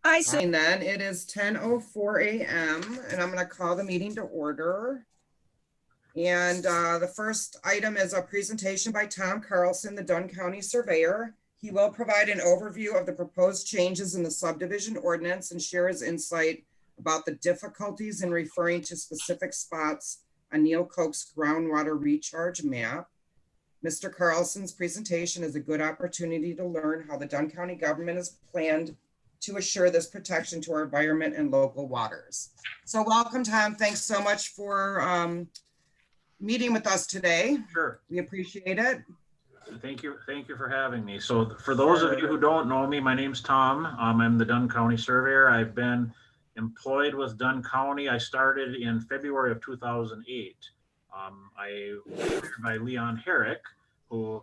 I say then it is 10:04 a.m. and I'm going to call the meeting to order. And the first item is a presentation by Tom Carlson, the Dunn County Surveyor. He will provide an overview of the proposed changes in the subdivision ordinance and share his insight about the difficulties in referring to specific spots on Neil Koch's groundwater recharge map. Mr. Carlson's presentation is a good opportunity to learn how the Dunn County government has planned to assure this protection to our environment and local waters. So welcome, Tom. Thanks so much for meeting with us today. Sure. We appreciate it. Thank you for having me. So for those of you who don't know me, my name's Tom. I'm the Dunn County Surveyor. I've been employed with Dunn County. I started in February of 2008. I was hired by Leon Herrick, who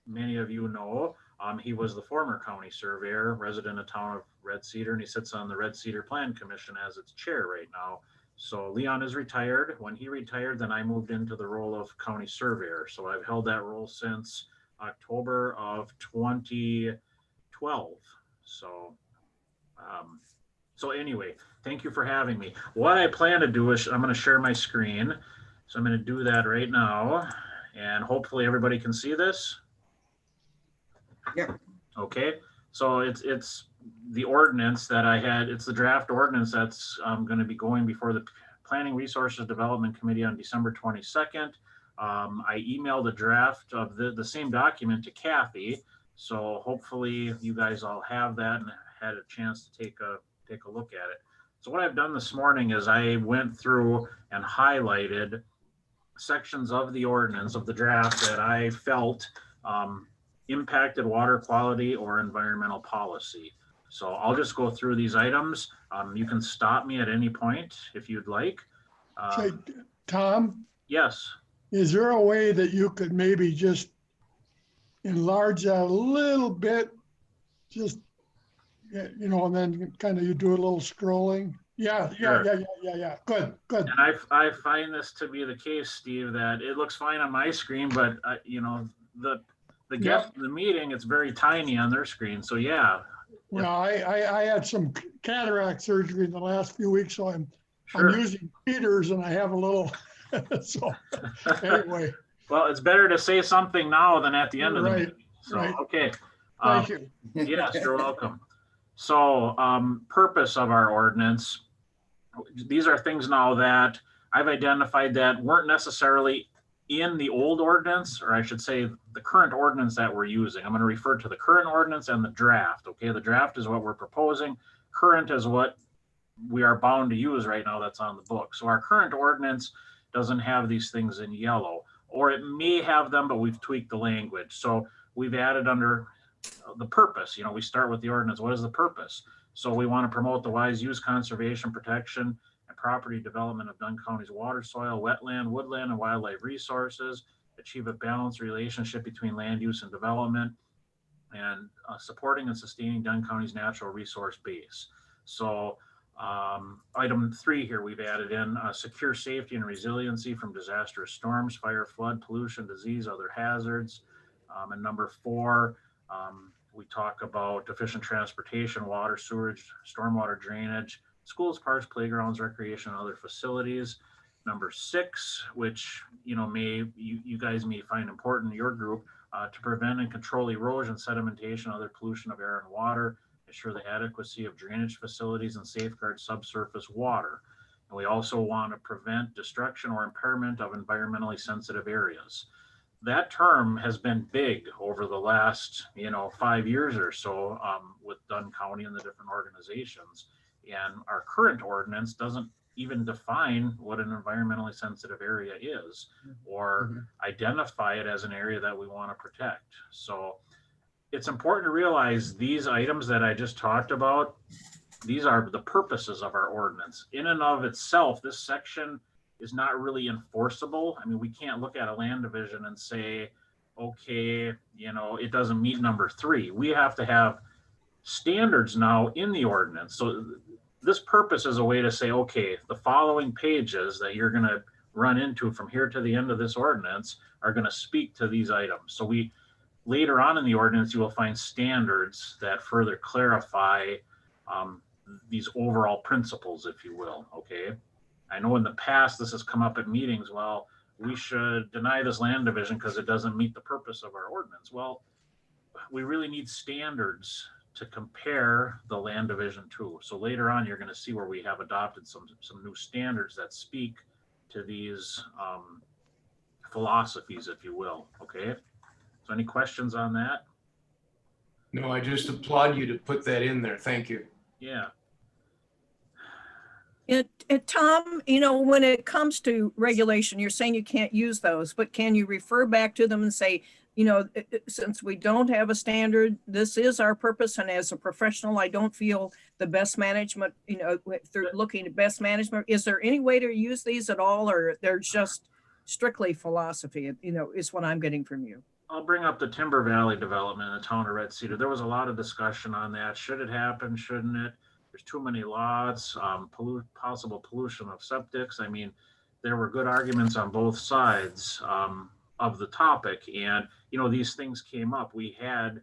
many of you know. He was the former county surveyor, resident of town of Red Cedar, and he sits on the Red Cedar Plan Commission as its chair right now. So Leon is retired. When he retired, then I moved into the role of county surveyor. So I've held that role since October of 2012. So anyway, thank you for having me. What I plan to do is I'm going to share my screen. So I'm going to do that right now, and hopefully everybody can see this. Yep. Okay. So it's the ordinance that I had. It's the draft ordinance that's going to be going before the Planning Resources Development Committee on December 22nd. I emailed a draft of the same document to Kathy. So hopefully you guys all have that and had a chance to take a look at it. So what I've done this morning is I went through and highlighted sections of the ordinance of the draft that I felt impacted water quality or environmental policy. So I'll just go through these items. You can stop me at any point if you'd like. Say, Tom? Yes. Is there a way that you could maybe just enlarge that a little bit? Just, you know, and then kind of you do a little scrolling? Yeah. Good. And I find this to be the case, Steve, that it looks fine on my screen, but you know, the guest in the meeting, it's very tiny on their screen. So yeah. Well, I had some cataract surgery in the last few weeks, so I'm using readers and I have a little, so anyway. Well, it's better to say something now than at the end of the meeting. So, okay. Thank you. Yes, you're welcome. So purpose of our ordinance, these are things now that I've identified that weren't necessarily in the old ordinance, or I should say the current ordinance that we're using. I'm going to refer to the current ordinance and the draft. Okay, the draft is what we're proposing. Current is what we are bound to use right now that's on the book. So our current ordinance doesn't have these things in yellow, or it may have them, but we've tweaked the language. So we've added under the purpose. You know, we start with the ordinance. What is the purpose? So we want to promote the wise use, conservation, protection, and property development of Dunn County's water, soil, wetland, woodland, and wildlife resources, achieve a balanced relationship between land use and development, and supporting and sustaining Dunn County's natural resource base. So item 3 here we've added in secure safety and resiliency from disastrous storms, fire, flood, pollution, disease, other hazards. And number 4, we talk about efficient transportation, water, sewage, stormwater drainage, schools, parks, playgrounds, recreation, and other facilities. Number 6, which you guys may find important in your group, to prevent and control erosion, sedimentation, other pollution of air and water, ensure the adequacy of drainage facilities, and safeguard subsurface water. And we also want to prevent destruction or impairment of environmentally sensitive areas. That term has been big over the last 5 years or so with Dunn County and the different organizations. And our current ordinance doesn't even define what an environmentally sensitive area is or identify it as an area that we want to protect. So it's important to realize these items that I just talked about, these are the purposes of our ordinance. In and of itself, this section is not really enforceable. I mean, we can't look at a land division and say, okay, it doesn't meet number 3. We have to have standards now in the ordinance. So this purpose is a way to say, okay, the following pages that you're going to run into from here to the end of this ordinance are going to speak to these items. So later on in the ordinance, you will find standards that further clarify these overall principles, if you will. Okay. I know in the past this has come up at meetings. Well, we should deny this land division because it doesn't meet the purpose of our ordinance. Well, we really need standards to compare the land division to. So later on, you're going to see where we have adopted some new standards that speak to these philosophies, if you will. Okay. So any questions on that? No, I just applaud you to put that in there. Thank you. Yeah. Tom, when it comes to regulation, you're saying you can't use those, but can you refer back to them and say, since we don't have a standard, this is our purpose. And as a professional, I don't feel the best management, through looking at best management, is there any way to use these at all? Or they're just strictly philosophy, is what I'm getting from you. I'll bring up the Timber Valley development in the town of Red Cedar. There was a lot of discussion on that. Should it happen? Shouldn't it? There's too many lots, possible pollution of septics. I mean, there were good arguments on both sides of the topic. And, these things came up. We had,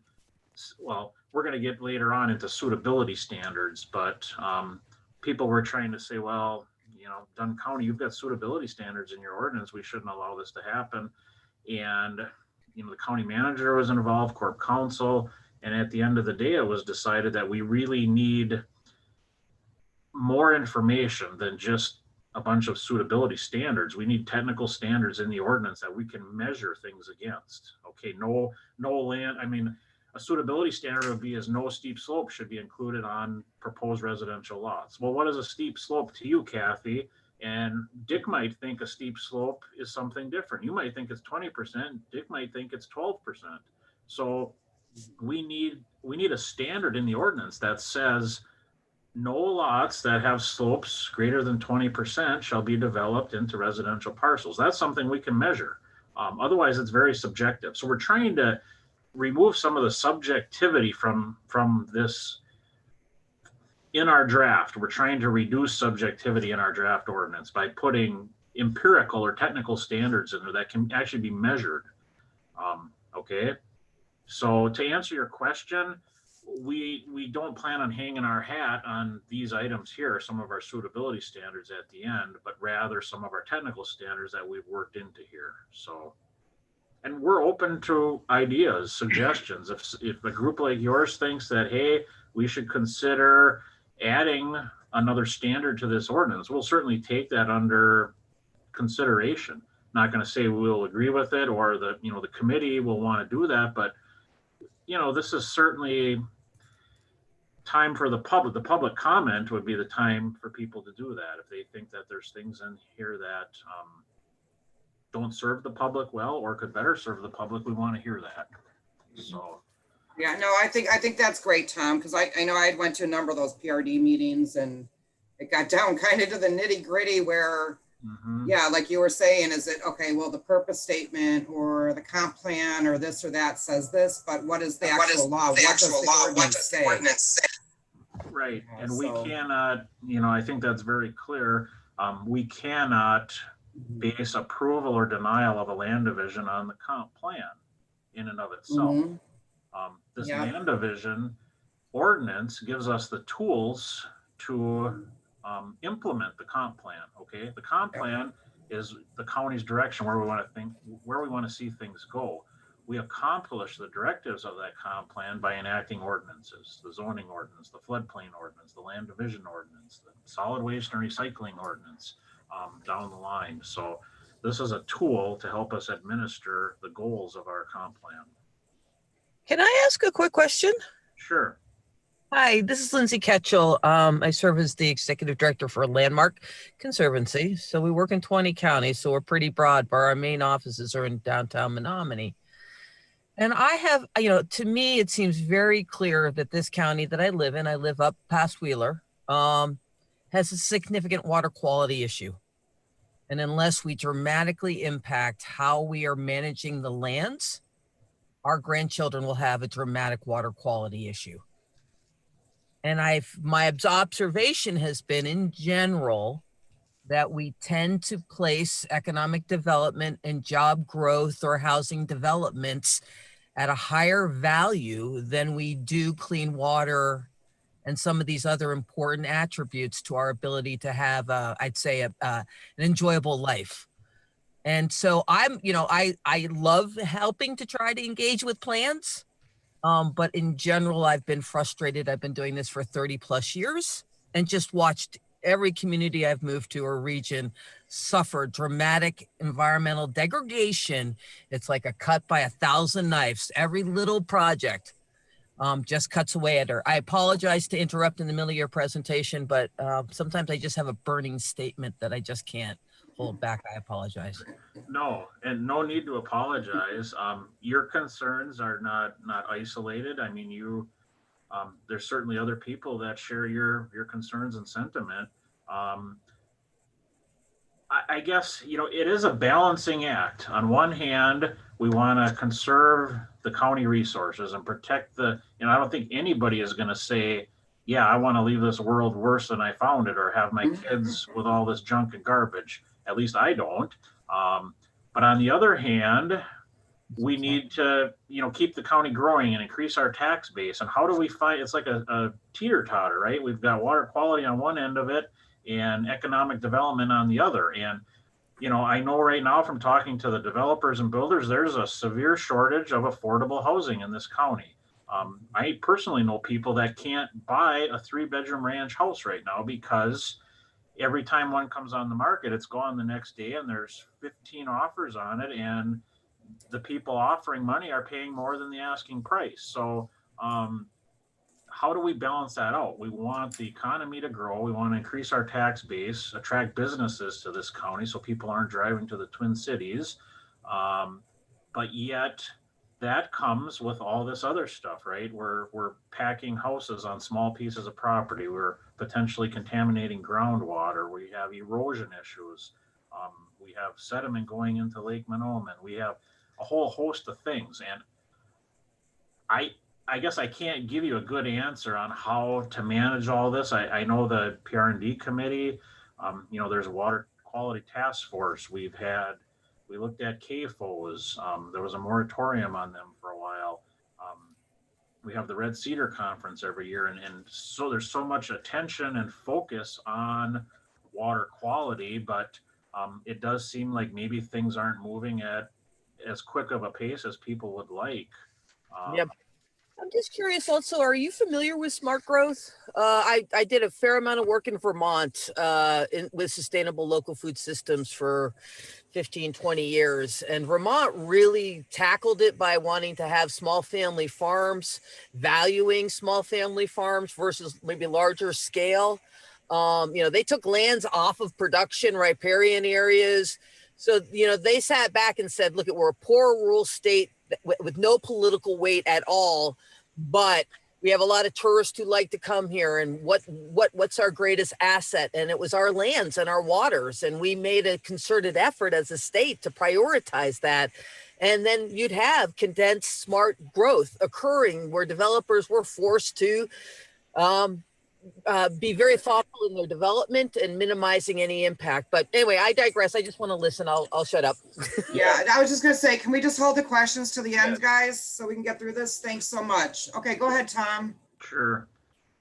well, we're going to get later on into suitability standards, but people were trying to say, well, Dunn County, you've got suitability standards in your ordinance. We shouldn't allow this to happen. And, the county manager was involved, Corp Counsel. And at the end of the day, it was decided that we really need more information than just a bunch of suitability standards. We need technical standards in the ordinance that we can measure things against. Okay, no land. I mean, a suitability standard would be as no steep slope should be included on proposed residential lots. Well, what is a steep slope to you, Kathy? And Dick might think a steep slope is something different. You might think it's 20%. Dick might think it's 12%. So we need a standard in the ordinance that says no lots that have slopes greater than 20% shall be developed into residential parcels. That's something we can measure. Otherwise, it's very subjective. So we're trying to remove some of the subjectivity from this in our draft. We're trying to reduce subjectivity in our draft ordinance by putting empirical or technical standards in there that can actually be measured. Okay. So to answer your question, we don't plan on hanging our hat on these items here, some of our suitability standards at the end, but rather some of our technical standards that we've worked into here. So, and we're open to ideas, suggestions. If a group like yours thinks that, hey, we should consider adding another standard to this ordinance, we'll certainly take that under consideration. Not going to say we'll agree with it or the committee will want to do that, but this is certainly time for the public. The public comment would be the time for people to do that. If they think that there's things in here that don't serve the public well or could better serve the public, we want to hear that. So. Yeah, no, I think that's great, Tom, because I know I went to a number of those PRD meetings and it got down kind of to the nitty gritty where, yeah, like you were saying, is it, okay, well, the purpose statement or the comp plan or this or that says this, but what is the actual law? What does the ordinance say? Right, and we cannot, I think that's very clear. We cannot base approval or denial of a land division on the comp plan in and of itself. This land division ordinance gives us the tools to implement the comp plan. Okay, the comp plan is the county's direction where we want to see things go. We accomplish the directives of that comp plan by enacting ordinances, the zoning ordinance, the floodplain ordinance, the land division ordinance, the solid waste and recycling ordinance down the line. So this is a tool to help us administer the goals of our comp plan. Can I ask a quick question? Sure. Hi, this is Lindsay Ketchell. I serve as the executive director for Landmark Conservancy. So we work in 20 counties, so we're pretty broad, but our main offices are in downtown Menominee. And I have, to me, it seems very clear that this county that I live up past Wheeler, has a significant water quality issue. And unless we dramatically impact how we are managing the lands, our grandchildren will have a dramatic water quality issue. And my observation has been in general that we tend to place economic development and job growth or housing developments at a higher value than we do clean water and some of these other important attributes to our ability to have, I'd say, an enjoyable life. And so I'm, I love helping to try to engage with plans. But in general, I've been frustrated. I've been doing this for 30 plus years and just watched every community I've moved to or region suffer dramatic environmental degradation. It's like a cut by 1,000 knives. Every little project just cuts away at her. I apologize to interrupt in the middle of your presentation, but sometimes I just have a burning statement that I just can't hold back. I apologize. No, and no need to apologize. Your concerns are not isolated. I mean, there's certainly other people that share your concerns and sentiment. I guess, it is a balancing act. On one hand, we want to conserve the county resources and protect I don't think anybody is going to say, yeah, I want to leave this world worse than I found it or have my kids with all this junk and garbage. At least I don't. But on the other hand, we need to, keep the county growing and increase our tax base. And how do we find, it's like a teeter-totter, right? We've got water quality on one end of it and economic development on the other. And, I know right now from talking to the developers and builders, there's a severe shortage of affordable housing in this county. I personally know people that can't buy a 3-bedroom ranch house right now because every time one comes on the market, it's gone the next day and there's 15 offers on it. And the people offering money are paying more than the asking price. So how do we balance that out? We want the economy to grow. We want to increase our tax base, attract businesses to this county so people aren't driving to the Twin Cities. But yet that comes with all this other stuff, right? We're packing houses on small pieces of property. We're potentially contaminating groundwater. We have erosion issues. We have sediment going into Lake Minoman. We have a whole host of things. And I guess I can't give you a good answer on how to manage all this. I know the PR&D committee, there's a water quality task force. We looked at CAFOs. There was a moratorium on them for a while. We have the Red Cedar Conference every year. And so there's so much attention and focus on water quality, but it does seem like maybe things aren't moving at as quick of a pace as people would like. Yep. I'm just curious also, are you familiar with smart growth? I did a fair amount of work in Vermont with sustainable local food systems for 15, 20 years. And Vermont really tackled it by wanting to have small family farms, valuing small family farms versus maybe larger scale. They took lands off of production, riparian areas. So, they sat back and said, look, we're a poor rural state with no political weight at all, but we have a lot of tourists who like to come here. And what's our greatest asset? And it was our lands and our waters. And we made a concerted effort as a state to prioritize that. And then you'd have condensed smart growth occurring where developers were forced to be very thoughtful in their development and minimizing any impact. But anyway, I digress. I just want to listen. I'll shut up. Yeah, I was just gonna say, can we just hold the questions to the end, guys, so we can get through this? Thanks so much. Okay, go ahead, Tom. Sure.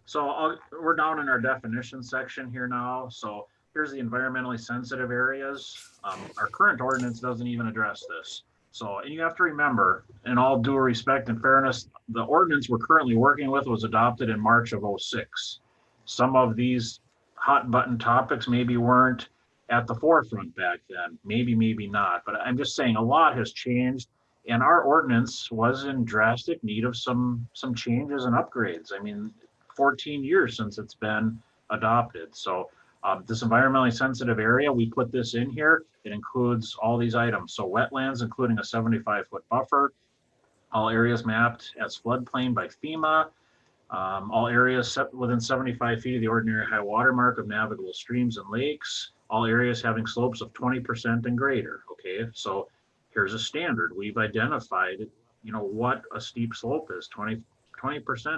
So we're down in our definition section here now. So here's the environmentally sensitive areas. Our current ordinance doesn't even address this. So, and you have to remember, in all due respect and fairness, the ordinance we're currently working with was adopted in March of '06. Some of these hot button topics maybe weren't at the forefront back then, maybe not, but I'm just saying a lot has changed and our ordinance was in drastic need of some changes and upgrades. I mean, 14 years since it's been adopted. So this environmentally sensitive area, we put this in here. It includes all these items. So wetlands, including a 75-foot buffer, all areas mapped as floodplain by FEMA, all areas set within 75 feet of the ordinary high water mark of navigable streams and lakes, all areas having slopes of 20% and greater. Okay, so here's a standard. We've identified, what a steep slope is, 20%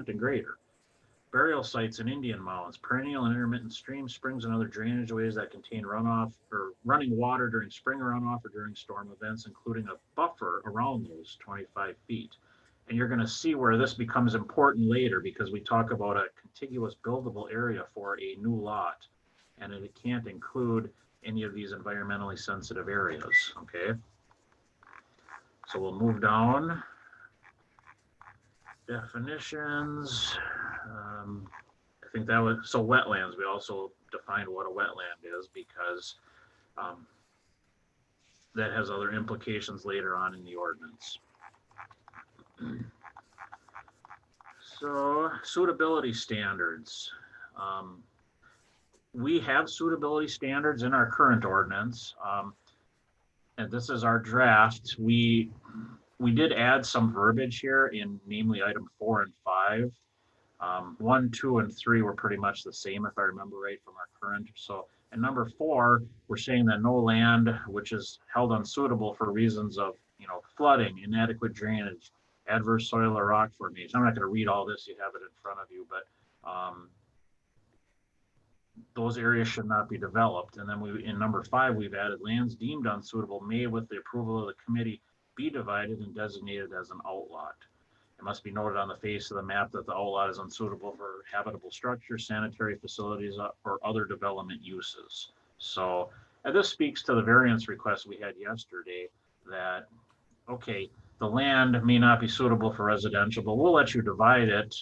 and greater. Burial sites and Indian mounds, perennial and intermittent streams, springs, and other drainage ways that contain runoff or running water during spring runoff or during storm events, including a buffer around those 25 feet. And you're gonna see where this becomes important later, because we talk about a contiguous buildable area for a new lot. And it can't include any of these environmentally sensitive areas, okay? So we'll move down. Definitions. I think that was, so wetlands, we also defined what a wetland is, because that has other implications later on in the ordinance. So suitability standards. We have suitability standards in our current ordinance. And this is our draft. We did add some verbiage here in namely item 4 and 5. 1, 2, and 3 were pretty much the same, if I remember right, from our current. So in number 4, we're saying that no land which is held unsuitable for reasons of, flooding, inadequate drainage, adverse soil or rock formation. I'm not going to read all this, you have it in front of you, but those areas should not be developed. And then in number 5, we've added lands deemed unsuitable may, with the approval of the committee, be divided and designated as an outlot. It must be noted on the face of the map that the outlot is unsuitable for habitable structures, sanitary facilities, or other development uses. So, and this speaks to the variance request we had yesterday that, okay, the land may not be suitable for residential, but we'll let you divide it.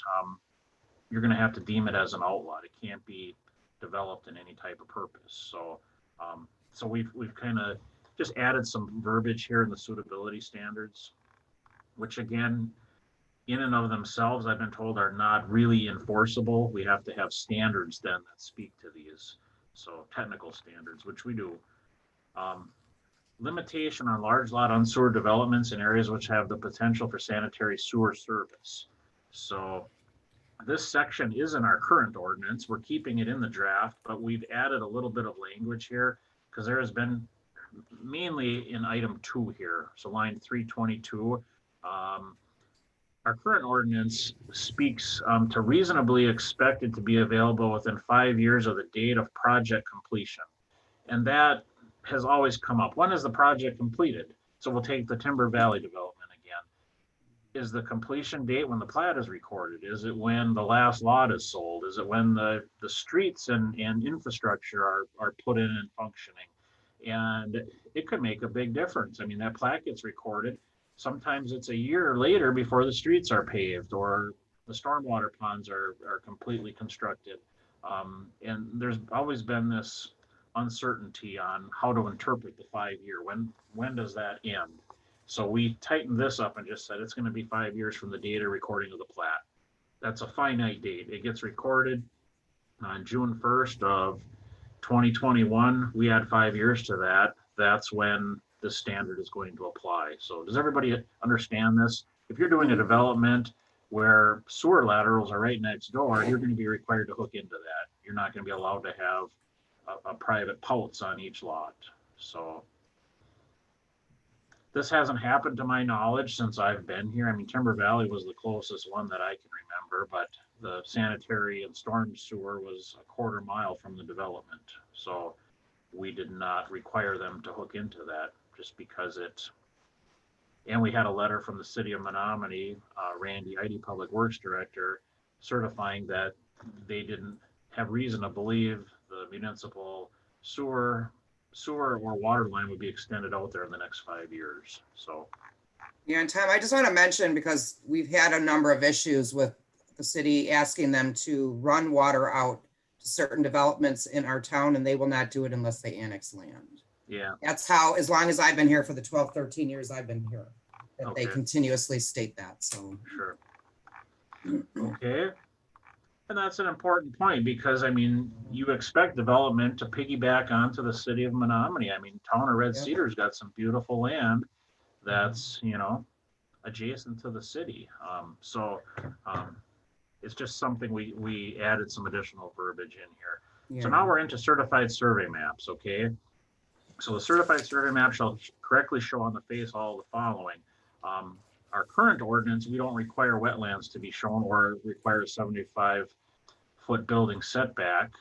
You're going to have to deem it as an outlot. It can't be developed in any type of purpose. So, so we've kind of just added some verbiage here in the suitability standards, which again, in and of themselves, I've been told are not really enforceable. We have to have standards then that speak to these. So technical standards, which we do. Limitation on large lot unsewered developments in areas which have the potential for sanitary sewer service. So this section is in our current ordinance. We're keeping it in the draft, but we've added a little bit of language here because there has been mainly in item 2 here. So line 322. Our current ordinance speaks to reasonably expected to be available within 5 years of the date of project completion. And that has always come up. When is the project completed? So we'll take the Timber Valley development again. Is the completion date when the plat is recorded? Is it when the last lot is sold? Is it when the streets and infrastructure are put in and functioning? And it could make a big difference. I mean, that plat gets recorded. Sometimes it's a year later before the streets are paved or the stormwater ponds are completely constructed. And there's always been this uncertainty on how to interpret the 5-year. When does that end? So we tightened this up and just said it's going to be 5 years from the date of recording of the plat. That's a finite date. It gets recorded on June 1st of 2021. We add 5 years to that. That's when the standard is going to apply. So does everybody understand this? If you're doing a development where sewer laterals are right next door, you're going to be required to hook into that. You're not going to be allowed to have a private pouts on each lot. So this hasn't happened to my knowledge since I've been here. I mean, Timber Valley was the closest one that I can remember, but the sanitary and storm sewer was a quarter mile from the development. So we did not require them to hook into that just because and we had a letter from the city of Menominee, Randy Idy, Public Works Director, certifying that they didn't have reason to believe the municipal sewer or water line would be extended out there in the next 5 years. So. Yeah, and Tom, I just want to mention, because we've had a number of issues with the city asking them to run water out to certain developments in our town, and they will not do it unless they annex land. Yeah. That's how, as long as I've been here for the 12, 13 years I've been here, that they Okay. continuously state that, so. Sure. Okay. And that's an important point because, I mean, you expect development to piggyback onto the city of Menominee. I mean, town of Red Yeah. Cedar's got some beautiful land that's, adjacent to the city. It's just something we added some additional verbiage in here. So now we're into certified survey maps, okay? So the certified survey map shall correctly show on the face all the following. Our current ordinance, we don't require wetlands to be shown or require a 75-foot building setback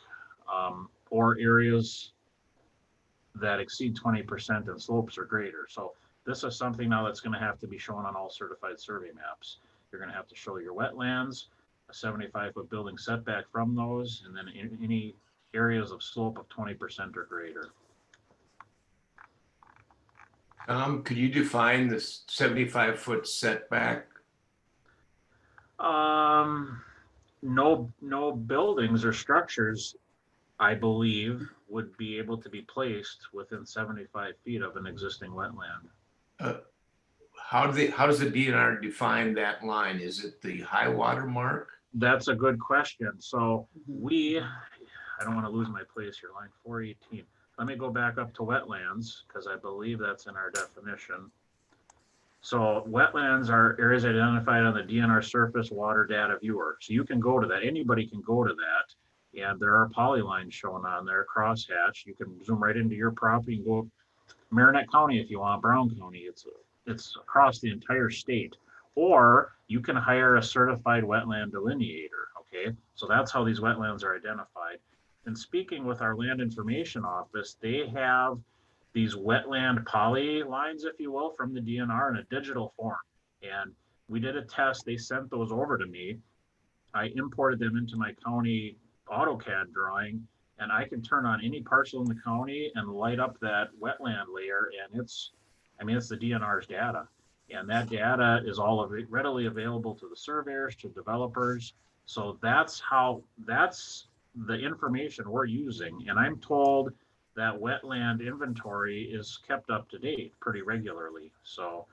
or areas that exceed 20% in slopes or greater. So this is something now that's going to have to be shown on all certified survey maps. You're gonna have to show your wetlands, a 75-foot building setback from those, and then any areas of slope of 20% or greater. Could you define this 75-foot setback? No buildings or structures, I believe, would be able to be placed within 75 feet of an existing wetland. How does the DNR define that line? Is it the high water mark? That's a good question. So I don't want to lose my place here, line 418. Let me go back up to wetlands, because I believe that's in our definition. So wetlands are areas identified on the DNR surface water data viewer. So you can go to that, anybody can go to that. And there are polylines shown on there, crosshatch. You can zoom right into your property and go Marinette County if you want, Brown County. It's across the entire state. Or you can hire a certified wetland delineator, okay? So that's how these wetlands are identified. And speaking with our land information office, they have these wetland polylines, if you will, from the DNR in a digital form. And we did a test, they sent those over to me. I imported them into my county AutoCAD drawing, and I can turn on any parcel in the county and light up that wetland layer, and it's the DNR's data. And that data is all readily available to the surveyors, to developers. So that's the information we're using. And I'm told that wetland inventory is kept up to date pretty regularly. So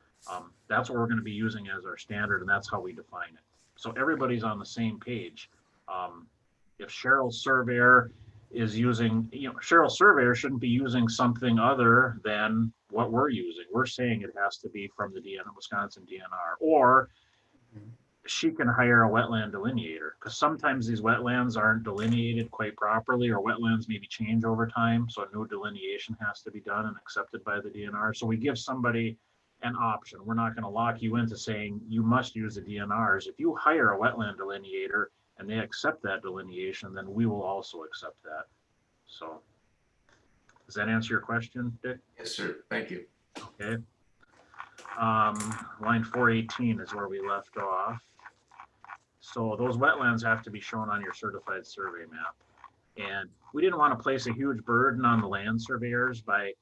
that's what we're going to be using as our standard, and that's how we define it. So everybody's on the same page. If Cheryl's surveyor is using, Cheryl's surveyor shouldn't be using something other than what we're using. We're saying it has to be from the Wisconsin DNR, or she can hire a wetland delineator, because sometimes these wetlands aren't delineated quite properly, or wetlands maybe change over time. So a new delineation has to be done and accepted by the DNR. So we give somebody an option. We're not going to lock you into saying you must use the DNRs. If you hire a wetland delineator and they accept that delineation, then we will also accept that. So does that answer your question, Dick? Yes, sir. Thank you. Okay. Line 418 is where we left off. So those wetlands have to be shown on your certified survey map. And we didn't want to place a huge burden on the land surveyors by,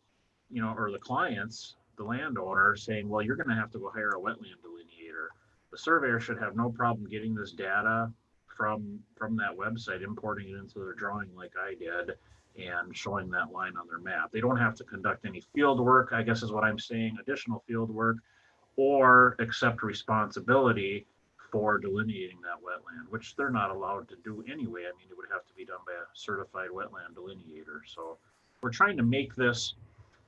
or the clients, the landowner, saying, well, you're going to have to go hire a wetland delineator. The surveyor should have no problem getting this data from that website, importing it into their drawing like I did, and showing that line on their map. They don't have to conduct any field work, I guess is what I'm saying, additional field work, or accept responsibility for delineating that wetland, which they're not allowed to do anyway. I mean, it would have to be done by a certified wetland delineator. So we're trying to make this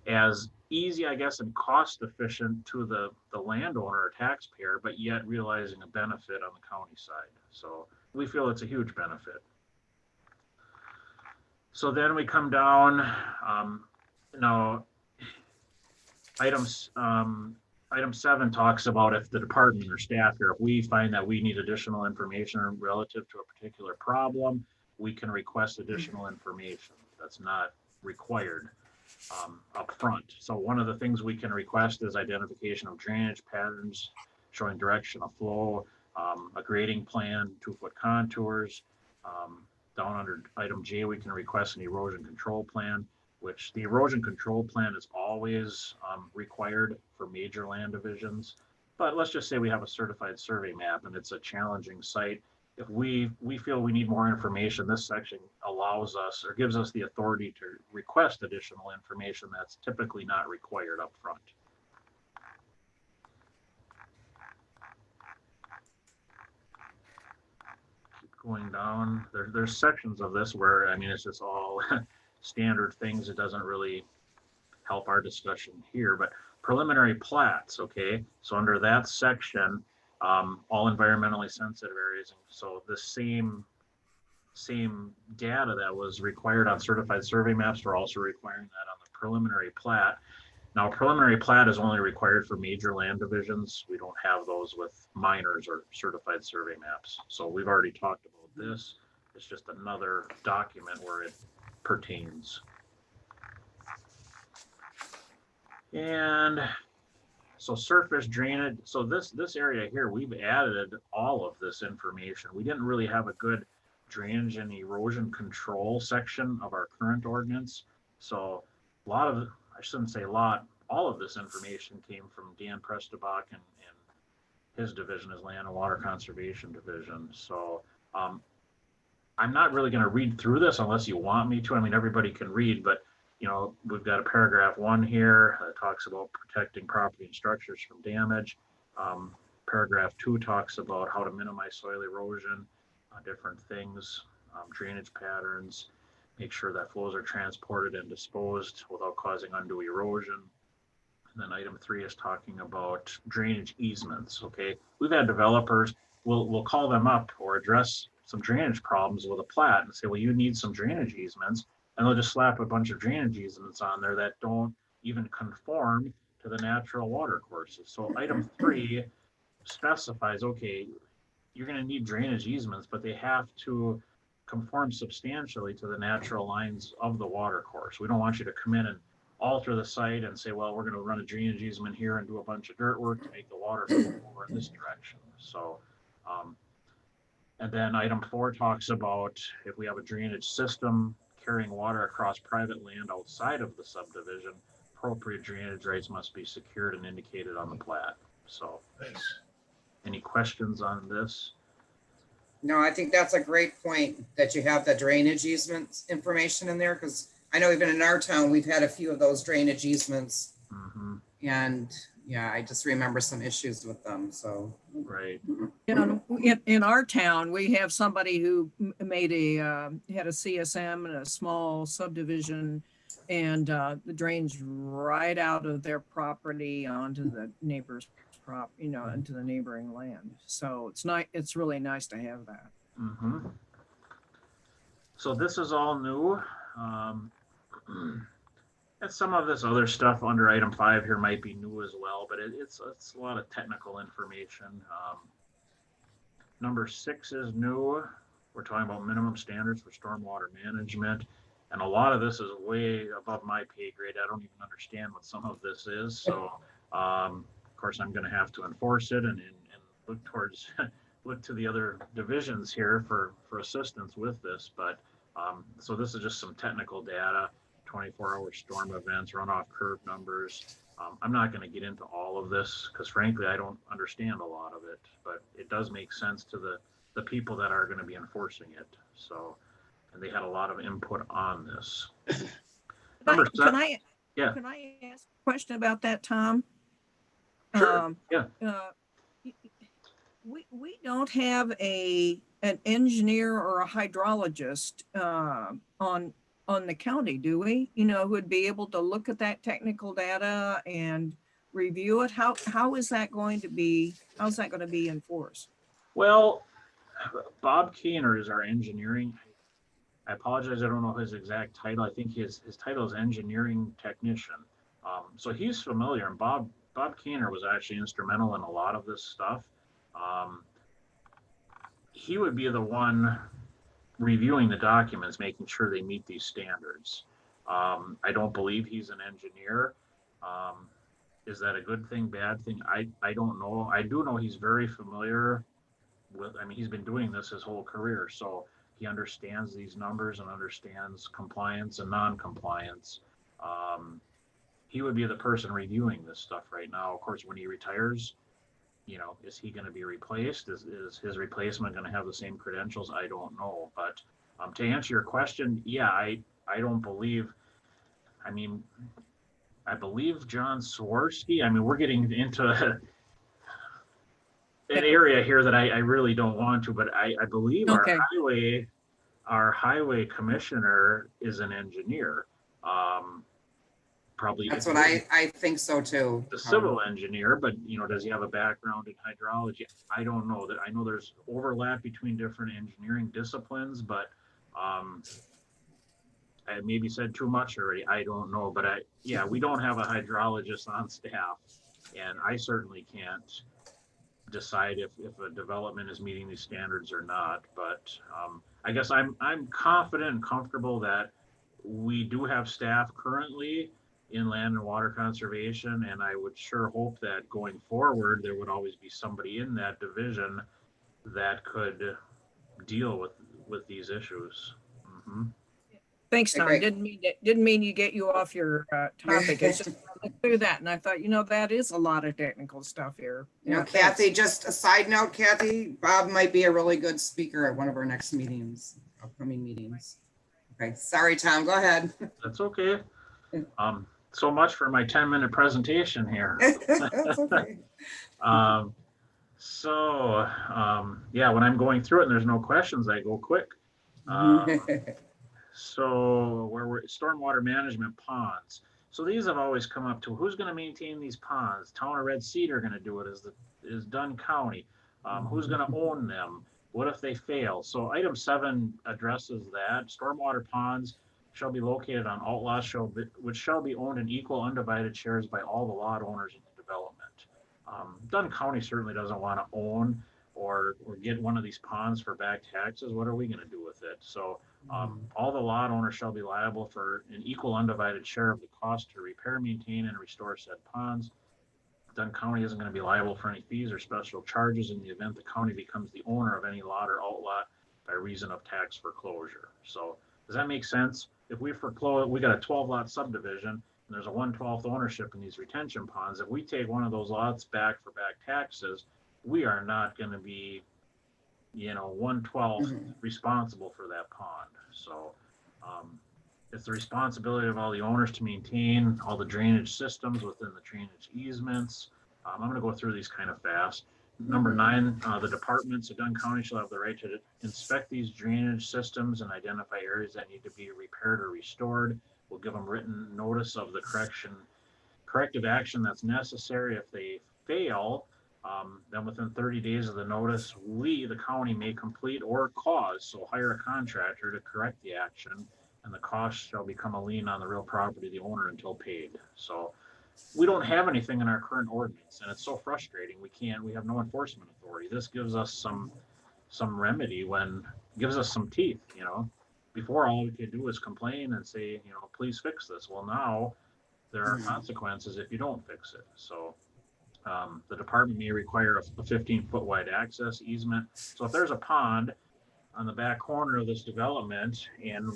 as easy, I guess, and cost efficient to the landowner or taxpayer, but yet realizing a benefit on the county side. So we feel it's a huge benefit. So then we come down, now item 7 talks about if the department or staff here, if we find that we need additional information relative to a particular problem, we can request additional information. That's not required up front. So one of the things we can request is identification of drainage patterns, showing direction of flow, a grading plan, 2-foot contours. Down under item J, we can request an erosion control plan, which the erosion control plan is always required for major land divisions. But let's just say we have a certified survey map and it's a challenging site. If we feel we need more information, this section allows us or gives us the authority to request additional information that's typically not required up front. Keep going down. There's sections of this where, I mean, it's just all standard things. It doesn't really help our discussion here, but preliminary plats, okay? So under that section, all environmentally sensitive areas. So the same data that was required on certified survey maps, we're also requiring that on the preliminary plat. Now, preliminary plat is only required for major land divisions. We don't have those with minors or certified survey maps. So we've already talked about this. It's just another document where it pertains. And So surface drainage, so this area here, we've added all of this information. We didn't really have a good drainage and erosion control section of our current ordinance. So a lot of, I shouldn't say a lot, all of this information came from Dan Prestabach and his division, his Land and Water Conservation Division. So I'm not really going to read through this unless you want me to. I mean, everybody can read, but we've got a paragraph 1 here that talks about protecting property and structures from damage. Paragraph 2 talks about how to minimize soil erosion, different things, drainage patterns, make sure that flows are transported and disposed without causing undue erosion. And then item 3 is talking about drainage easements. Okay, we've had developers, we'll call them up or address some drainage problems with a plat and say, well, you need some drainage easements, and they'll just slap a bunch of drainage easements on there that don't even conform to the natural water courses. So item 3 specifies, okay, you're going to need drainage easements, but they have to conform substantially to the natural lines of the water course. We don't want you to come in and alter the site and say, well, we're going to run a drainage easement here and do a bunch of dirt work to make the water flow over in this direction. So, and then item 4 talks about if we have a drainage system carrying water across private land outside of the subdivision, appropriate drainage rights must be secured and indicated on the plat. So, Thanks. any questions on this? No, I think that's a great point that you have the drainage easements information in there, because I know even in our town, we've had a few of those drainage easements. Mm-hmm. And yeah, I just remember some issues with them, so. Right. In our town, we have somebody who made had a CSM and a small subdivision, and the drains right out of their property onto the neighbor's into the neighboring land. So it's really nice to have that. Mm-hmm. So this is all new. And some of this other stuff under item 5 here might be new as well, but it's a lot of technical information. Number 6 is new. We're talking about minimum standards for stormwater management. And a lot of this is way above my pay grade. I don't even understand what some of this is. So, of course, I'm going to have to enforce it and look towards, look to the other divisions here for assistance with this. But so this is just some technical data, 24-hour storm events, runoff curve numbers. I'm not going to get into all of this because frankly, I don't understand a lot of it, but it does make sense to the people that are going to be enforcing it. So, and they had a lot of input on this. Can Yeah. I ask a question about that, Tom? Sure. Yeah. We don't have an engineer or a hydrologist on the county, do we? Who would be able to look at that technical data and review it? How is that going to be? How's that going to be enforced? Well, Bob Keener is our engineering. I apologize, I don't know his exact title. I think his title is engineering technician. So he's familiar, and Bob Keener was actually instrumental in a lot of this stuff. He would be the one reviewing the documents, making sure they meet these standards. I don't believe he's an engineer. Is that a good thing, bad thing? I don't know. I do know he's very familiar with, he's been doing this his whole career. So he understands these numbers and understands compliance and non-compliance. He would be the person reviewing this stuff right now. Of course, when he retires, is he going to be replaced? Is his replacement going to have the same credentials? I don't know. But to answer your question, yeah, I don't believe, I believe John Swarsky, we're getting into an area here that I really don't want to, but I believe Okay. our highway commissioner is an engineer. Probably That's what I think so too. the civil engineer, but does he have a background in hydrology? I don't know. That I know there's overlap between different engineering disciplines, but I maybe said too much already. I don't know, but we don't have a hydrologist on staff, and I certainly can't decide if a development is meeting these standards or not. But I guess I'm confident and comfortable that we do have staff currently inland and water conservation. And I would sure hope that going forward, there would always be somebody in that division that could deal with these issues. Mhm. Thanks, Tom. Great. Didn't mean to get you off your topic. It's just I looked through that and I thought, that is a lot of technical stuff here. Yeah, thanks. Kathy, just a side note, Kathy, Bob might be a really good speaker at one of our next meetings, upcoming meetings. Okay, sorry, Tom, go ahead. That's okay. So much for my 10-minute presentation here. That's okay. Yeah, when I'm going through it and there's no questions, I go quick. So where we're stormwater management ponds. So these have always come up to who's going to maintain these ponds. Town of Red Cedar going to do it? Is Dunn County? Who's going to own them? What if they fail? So item 7 addresses that. Stormwater ponds shall be located on outlots which shall be owned in equal undivided shares by all the lot owners in the development. Dunn County certainly doesn't want to own or get one of these ponds for back taxes. What are we going to do with it? So all the lot owners shall be liable for an equal undivided share of the cost to repair, maintain, and restore said ponds. Dunn County isn't going to be liable for any fees or special charges in the event the county becomes the owner of any lot or outlot by reason of tax foreclosure. So does that make sense? If we foreclose, we got a 12-lot subdivision and there's a 1/12 ownership in these retention ponds. If we take one of those lots back for back taxes, we are not going to be 1/12 responsible for that pond. So it's the responsibility of all the owners to maintain all the drainage systems within the drainage easements. I'm going to go through these kind of fast. Number 9, the departments of Dunn County shall have the right to inspect these drainage systems and identify areas that need to be repaired or restored. We'll give them written notice of the corrective action that's necessary. If they fail, then within 30 days of the notice, the county may complete or cause, so hire a contractor to correct the action, and the cost shall become a lien on the real property of the owner until paid. So we don't have anything in our current ordinance, and it's so frustrating. We have no enforcement authority. This gives us some remedy gives us some teeth, Before, all we could do is complain and say, please fix this. Well, now there are consequences if you don't fix it. So the department may require a 15-foot wide access easement. So if there's a pond on the back corner of this development and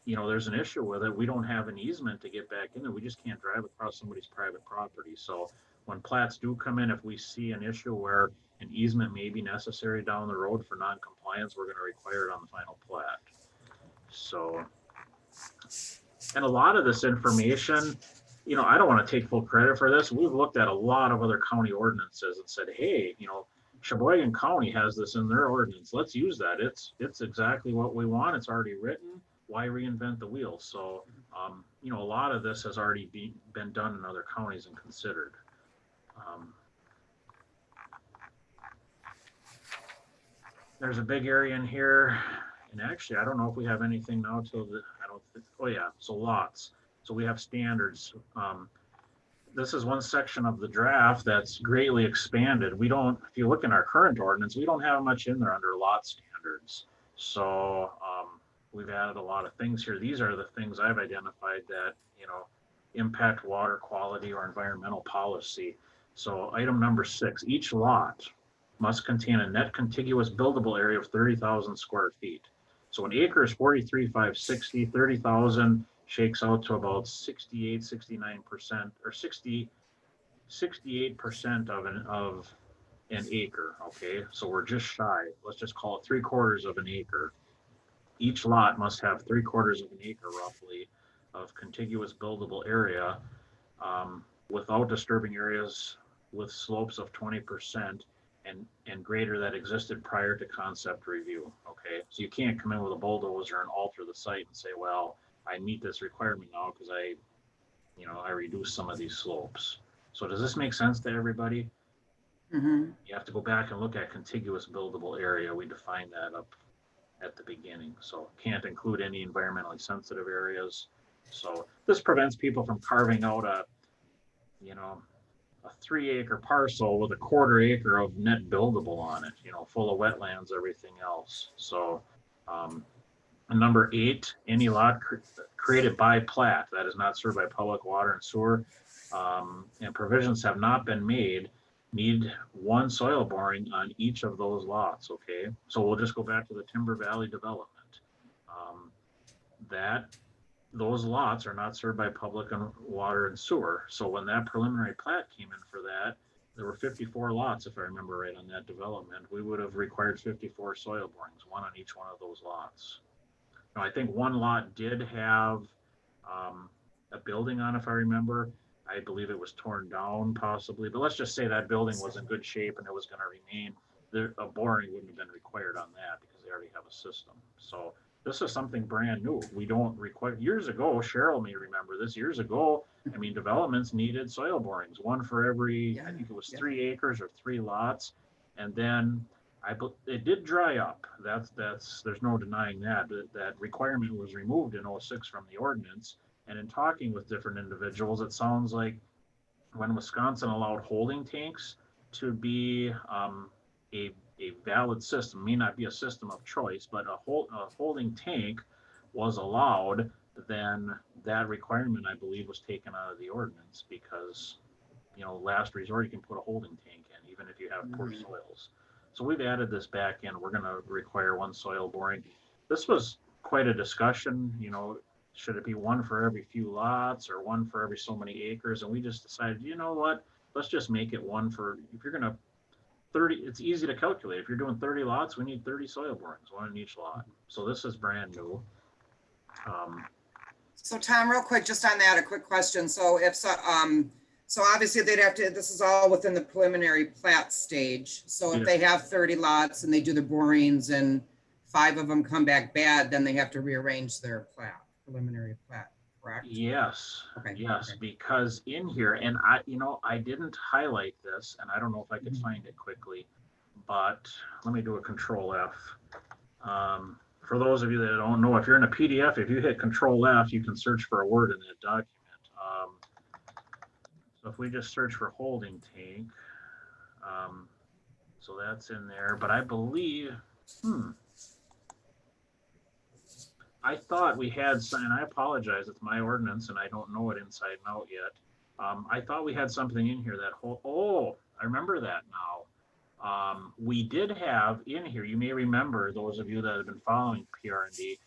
there's an issue with it, we don't have an easement to get back in there. We just can't drive across somebody's private property. So when plats do come in, if we see an issue where an easement may be necessary down the road for non-compliance, we're going to require it on the final plat. So, and a lot of this information, I don't want to take full credit for this. We've looked at a lot of other county ordinances and said, hey, Sheboygan County has this in their ordinance. Let's use that. It's exactly what we want. It's already written. Why reinvent the wheel? So, a lot of this has already been done in other counties and considered. There's a big area in here, and actually, I don't know if we have anything now till so lots. So we have standards. This is one section of the draft that's greatly expanded. If you look in our current ordinance, we don't have much in there under lot standards. So we've added a lot of things here. These are the things I've identified that, impact water quality or environmental policy. So item number 6, each lot must contain a net contiguous buildable area of 30,000 square feet. So an acre is 43,560, 30,000 shakes out to about 68, 69% or 68% of an acre. Okay, so we're just shy. Let's just call it 3/4 of an acre. Each lot must have 3/4 of an acre roughly of contiguous buildable area without disturbing areas with slopes of 20% and greater that existed prior to concept review. Okay, so you can't come in with a bulldozer and alter the site and say, well, I meet this requirement now because I reduce some of these slopes. So does this make sense to everybody? You have to go back and look at contiguous buildable area. We define that up at the beginning. So can't include any environmentally sensitive areas. So this prevents people from carving out a 3-acre parcel with a 1/4 acre of net buildable on it, full of wetlands, everything else. So And number 8, any lot created by plat that is not served by public water and sewer, and provisions have not been made, need 1 soil boring on each of those lots, okay? So we'll just go back to the Timber Valley development. Those lots are not served by public and water and sewer. So when that preliminary plat came in for that, there were 54 lots, if I remember right, on that development. We would have required 54 soil borings, 1 on each one of those lots. Now, I think 1 lot did have a building on, if I remember. I believe it was torn down possibly, but let's just say that building was in good shape and it was going to remain. A boring wouldn't have been required on that because they already have a system. So this is something brand new. We don't require, years ago, Cheryl may remember this, years ago, I mean, developments needed soil borings, 1 for every, I think it was 3 acres or 3 lots. And then it did dry up. There's no denying that. That requirement was removed in 06 from the ordinance. And in talking with different individuals, it sounds like when Wisconsin allowed holding tanks to be a valid system, may not be a system of choice, but a holding tank was allowed, then that requirement, I believe, was taken out of the ordinance because, last resort, you can put a holding tank in, even if you have poor soils. So we've added this back in. We're going to require 1 soil boring. This was quite a discussion, should it be 1 for every few lots or 1 for every so many acres? And we just decided, you know what, let's just make it 1 for, if you're going to 30, it's easy to calculate. If you're doing 30 lots, we need 30 soil borings, 1 in each lot. So this is brand new. So Tom, real quick, just on that, a quick question. So so obviously they'd have to, this is all within the preliminary plat stage. So if they have 30 lots and they do the borings and 5 of them come back bad, then they have to rearrange their preliminary plat, correct? Yes, okay. Yes, okay. Because in here, and I didn't highlight this, and I don't know if I could find it quickly, but let me do a Control F. For those of you that don't know, if you're in a PDF, if you hit Control F, you can search for a word in that document. So if we just search for holding tank, so that's in there, but I believe, I thought we had some, and I apologize, it's my ordinance and I don't know it inside and out yet. I thought we had something in here that I remember that now. We did have in here, you may remember, those of you that have been following PRND,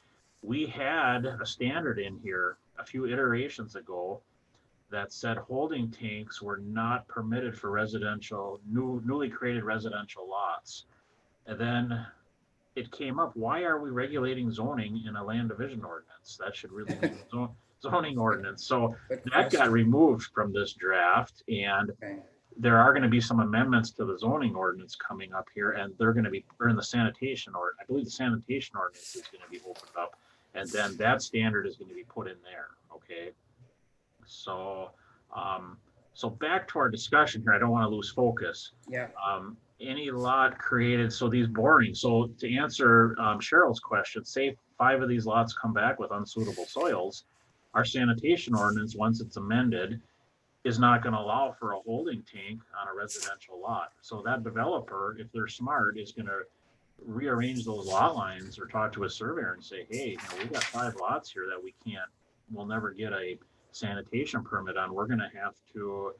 we had a standard in here a few iterations ago that said holding tanks were not permitted for residential, newly created residential lots. And then it came up, why are we regulating zoning in a land division ordinance? That should really be a zoning ordinance. So that got removed from this draft, and there are going to be some amendments to the zoning ordinance coming up here, and they're going to be, or in the sanitation ordinance, I believe the sanitation ordinance is going to be opened up, and then that standard is going to be put in there, okay? So, so back to our discussion here, I don't want to lose focus. Yeah. Any lot created, so these borings, so to answer Cheryl's question, say 5 of these lots come back with unsuitable soils, our sanitation ordinance, once it's amended, is not going to allow for a holding tank on a residential lot. So that developer, if they're smart, is going to rearrange those lot lines or talk to a surveyor and say, hey, we've got 5 lots here that we'll never get a sanitation permit on. We're going to have to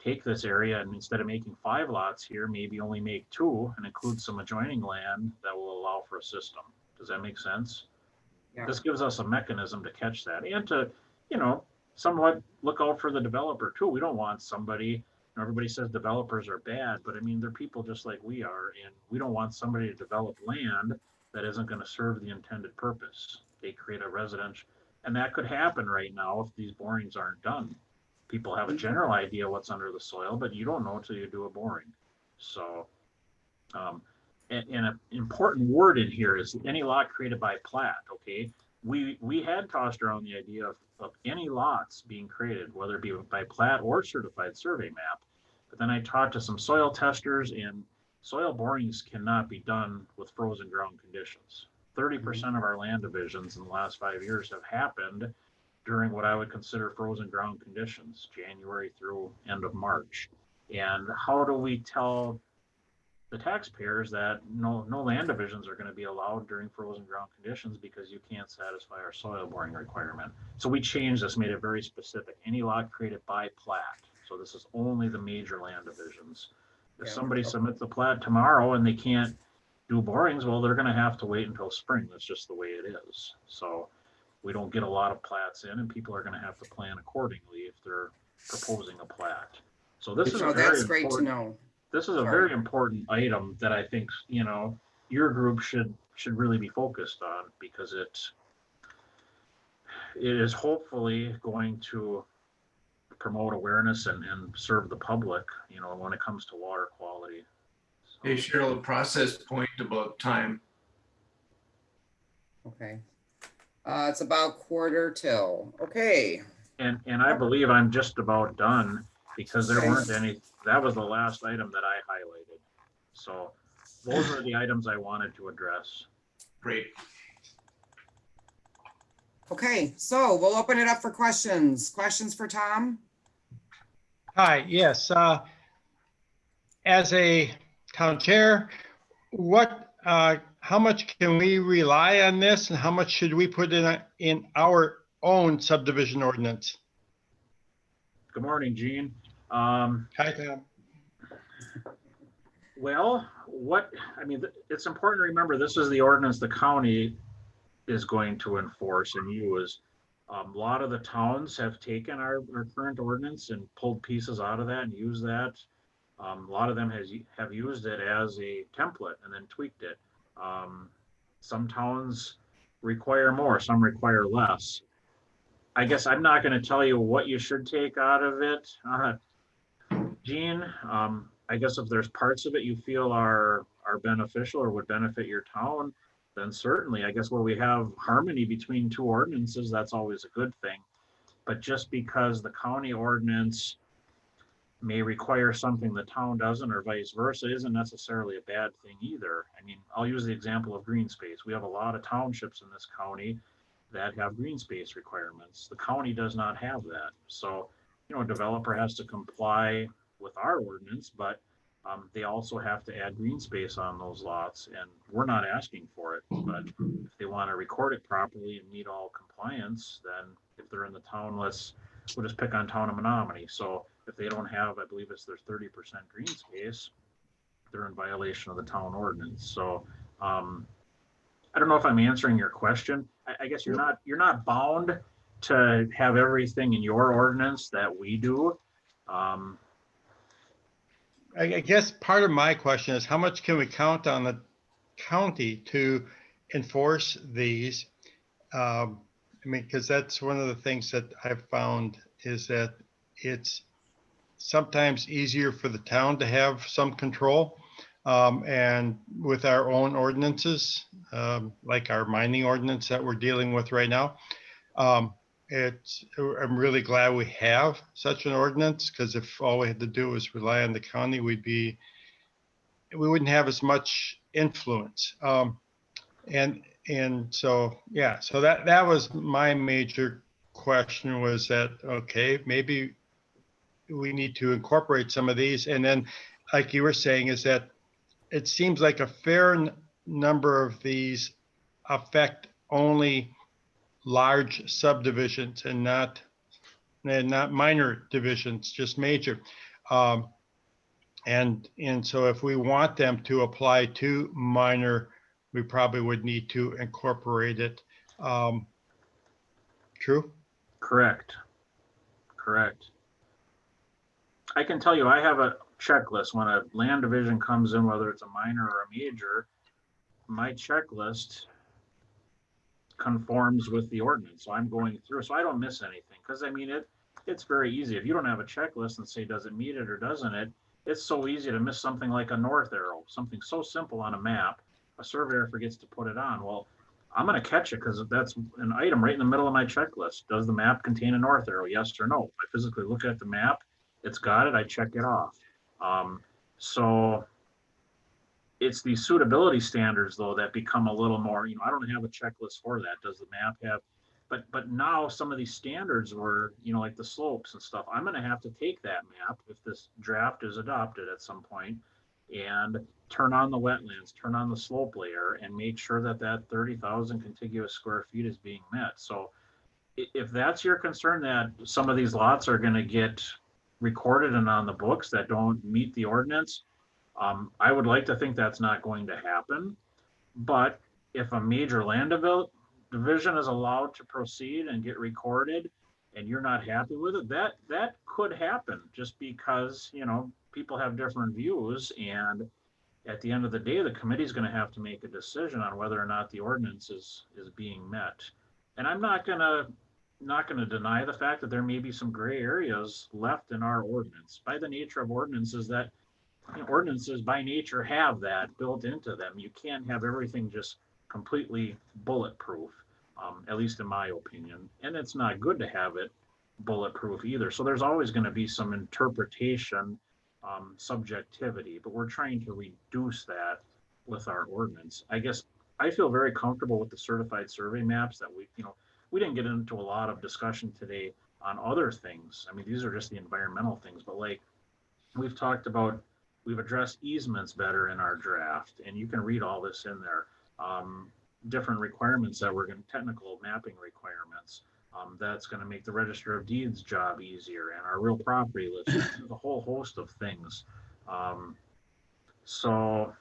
take this area, and instead of making 5 lots here, maybe only make 2 and include some adjoining land that will allow for a system. Does that make sense? Yeah. This gives us a mechanism to catch that and to, somewhat look out for the developer too. We don't want somebody, everybody says developers are bad, but I mean, they're people just like we are, and we don't want somebody to develop land that isn't going to serve the intended purpose. They create a residential, and that could happen right now if these borings aren't done. People have a general idea what's under the soil, but you don't know until you do a boring. So, and an important word in here is any lot created by plat, okay? We had tossed around the idea of any lots being created, whether it be by plat or certified survey map. But then I talked to some soil testers, and soil borings cannot be done with frozen ground conditions. 30% of our land divisions in the last 5 years have happened during what I would consider frozen ground conditions, January through end of March. And how do we tell the taxpayers that no land divisions are gonna be allowed during frozen ground conditions because you can't satisfy our soil boring requirement. So we changed this, made it very specific, any lot created by plat. So this is only the major land divisions. If Yeah. somebody submits a plat tomorrow and they can't do borings, well, they're gonna have to wait until spring. That's just the way it is. So we don't get a lot of plats in, and people are gonna have to plan accordingly if they're proposing a plat. So this is Oh, a very that's great to important, know. this is a Sorry. very important item that I think, your group should really be focused on, because it is hopefully going to promote awareness and serve the public, when it comes to water quality. So- Hey, Cheryl, a process point about time. Okay. It's about 1:45. Okay. And I believe I'm just about done, because there Okay. weren't any, that was the last item that I highlighted. So those are the items I wanted to address. Great. Okay, so we'll open it up for questions. Questions for Tom? Hi, yes. As a town chair, how much can we rely on this, and how much should we put in our own subdivision ordinance? Good morning, Gene. Hi, Tom. Well, it's important to remember, this is the ordinance the county is going to enforce and use. A lot of the towns have taken our current ordinance and pulled pieces out of that and used that. A lot of them have used it as a template and then tweaked it. Some towns require more, some require less. I guess I'm not going to tell you what you should take out of it, Gene. I guess if there's parts of it you feel are beneficial or would benefit your town, then certainly, I guess where we have harmony between two ordinances, that's always a good thing. But just because the county ordinance may require something the town doesn't, or vice versa, isn't necessarily a bad thing either. I mean, I'll use the example of green space. We have a lot of townships in this county that have green space requirements. The county does not have that. So, a developer has to comply with our ordinance, but they also have to add green space on those lots, and we're not asking for it. But if they want to record it properly and meet all compliance, then if they're in the town, we'll just pick on town of Menominee. So if they don't have, I believe there's 30% green space, they're in violation of the town ordinance. So I don't know if I'm answering your question. I guess you're not bound to have everything in your ordinance that we do. I guess part of my question is, how much can we count on the county to enforce these? Because that's one of the things that I've found, is that it's sometimes easier for the town to have some control. And with our own ordinances, like our mining ordinance that we're dealing with right now, I'm really glad we have such an ordinance, because if all we had to do was rely on the county, we wouldn't have as much influence. And so, yeah, so that was my major question, was that, okay, maybe we need to incorporate some of these. And then, like you were saying, is that it seems like a fair number of these affect only large subdivisions and not minor divisions, just major. And so if we want them to apply to minor, we probably would need to incorporate it. True? Correct. I can tell you, I have a checklist. When a land division comes in, whether it's a minor or a major, my checklist conforms with the ordinance. So I'm going through, so I don't miss anything. Because it's very easy. If you don't have a checklist and say, does it meet it or doesn't it? It's so easy to miss something like a north arrow, something so simple on a map. A surveyor forgets to put it on. Well, I'm going to catch it because that's an item right in the middle of my checklist. Does the map contain a north arrow? Yes or no? I physically look at the map. It's got it. I check it off. So it's these suitability standards, though, that become a little more, I don't have a checklist for that. Does the map have, but now some of these standards were, like the slopes and stuff, I'm going to have to take that map if this draft is adopted at some point and turn on the wetlands, turn on the slope layer, and make sure that that 30,000 contiguous square feet is being met. So if that's your concern, that some of these lots are gonna get recorded and on the books that don't meet the ordinance, I would like to think that's not going to happen. But if a major land division is allowed to proceed and get recorded and you're not happy with it, that could happen, just because, you know, people have different views, and at the end of the day, the committee's going to have to make a decision on whether or not the ordinance is being met. And I'm not going to deny the fact that there may be some gray areas left in our ordinance. By the nature of ordinances, that, you know, ordinances by nature have that built into them. You can't have everything just completely bulletproof, at least in my opinion. And it's not good to have it bulletproof either. So there's always going to be some interpretation, subjectivity, but we're trying to reduce that with our ordinance. I guess I feel very comfortable with the certified survey maps that we didn't get into a lot of discussion today on other things. I mean, these are just the environmental things, but like we've talked about, we've addressed easements better in our draft, and you can read all this in there. Different requirements that we're going to, technical mapping requirements, that's going to make the Register of Deeds job easier, and our real property list, a whole host of things. So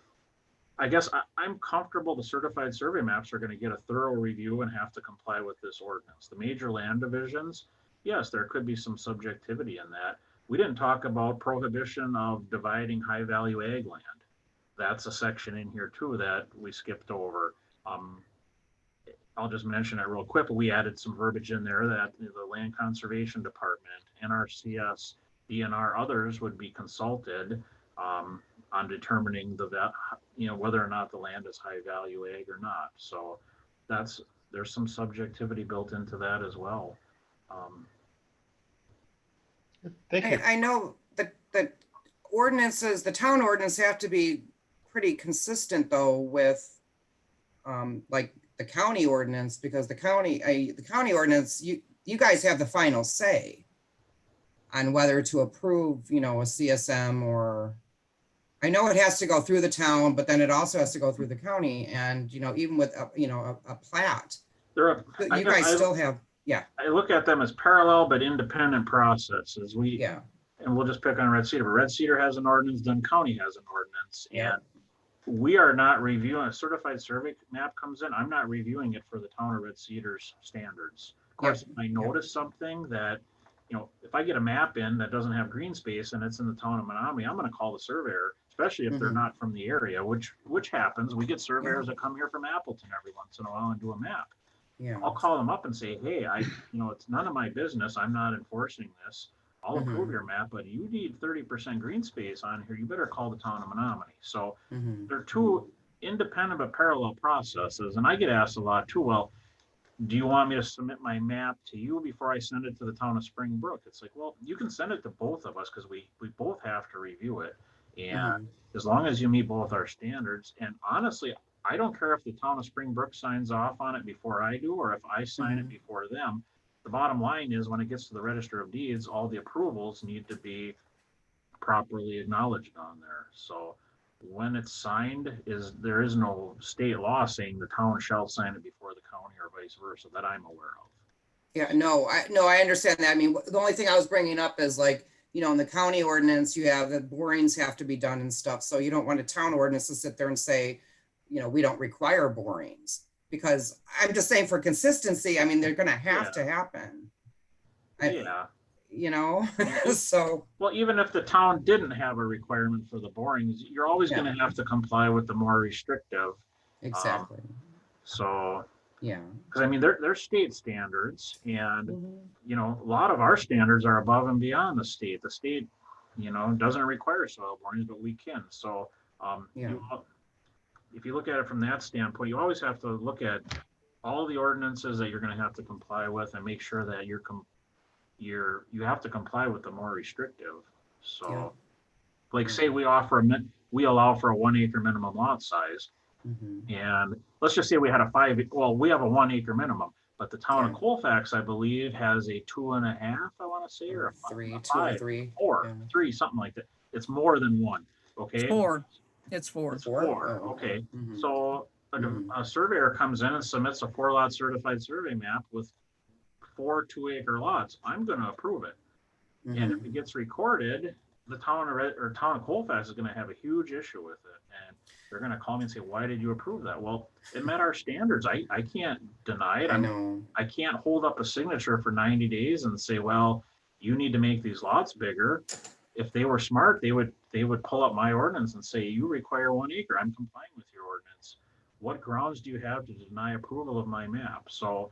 I guess I'm comfortable the certified survey maps are going to get a thorough review and have to comply with this ordinance. The major land divisions, yes, there could be some subjectivity in that. We didn't talk about prohibition of dividing high value ag land. That's a section in here too that we skipped over. I'll just mention it real quick, but we added some verbiage in there that the Land Conservation Department, NRCS, DNR, others would be consulted on determining whether or not the land is high value ag or not. So there's some subjectivity built into that as well. Thank you. I know that the ordinances, the town ordinance have to be pretty consistent though with like the county ordinance, because the county ordinance, you guys have the final say on whether to approve, you know, a CSM, or I know it has to go through the town, but then it also has to go through the county, and, you know, even with, a plat, you guys still have, yeah. I look at them as parallel but independent processes. And we'll just pick on Red Cedar, but Red Cedar has an ordinance, Dunn County has an ordinance, and we are not reviewing. A certified survey map comes in, I'm not reviewing it for the town of Red Cedar's standards. Of course, if I notice something that, you know, if I get a map in that doesn't have green space and it's in the town of Menominee, I'm going to call the surveyor, especially if they're not from the area, which happens. We get surveyors that come here from Appleton every once in a while and do a map. Yeah. I'll call them up and say, hey, it's none of my business. I'm not enforcing this. I'll approve your map, but you need 30% green space on here. You better call the town of Menominee. So they're two independent but parallel processes. And I get asked a lot too, well, do you want me to submit my map to you before I send it to the town of Springbrook? It's like, well, you can send it to both of us because we both have to review it. And as long as you meet both our standards, and honestly, I don't care if the town of Springbrook signs off on it before I do, or if I sign it before them. The bottom line is when it gets to the Register of Deeds, all the approvals need to be properly acknowledged on there. So when it's signed, there is no state law saying the town shall sign it before the county or vice versa that I'm aware of. Yeah, no, I understand that. I mean, the only thing I was bringing up is like, you know, in the county ordinance, you have the borings have to be done and stuff. So you don't want a town ordinance to sit there and say, you know, we don't require borings, because I'm just saying for consistency, I mean, they're going to have to happen. You know, so. Well, even if the town didn't have a requirement for the borings, you're always going to have to comply with the more restrictive. Exactly. So. Yeah. Because I mean, they're state standards, and you know, a lot of our standards are above and beyond the state. The state, you know, doesn't require soil borings, but we can. So, if you look at it from that standpoint, you always have to look at all the ordinances that you're going to have to comply with, and make sure that you have to comply with the more restrictive. So, like say we allow for a 1 acre minimum lot size. And let's just say we had we have a 1 acre minimum, but the town of Colfax, I believe, has a 2.5, I want to say, or a 3, 2 5, or 3, 4, 3, something like that. It's more than one. Okay. 4. It's 4. It's 4, Oh, okay. Mhm. So a surveyor comes in and submits a 4-lot certified survey map with 4 2-acre lots. I'm gonna approve it. And if it gets recorded, the town or town of Colfax is gonna have a huge issue with it. And they're gonna call me and say, why did you approve that? Well, it met our standards. I can't deny it. I know. I can't hold up a signature for 90 days and say, well, you need to make these lots bigger. If they were smart, they would pull up my ordinance and say, you require 1 acre. I'm complying with your ordinance. What grounds do you have to deny approval of my map? So,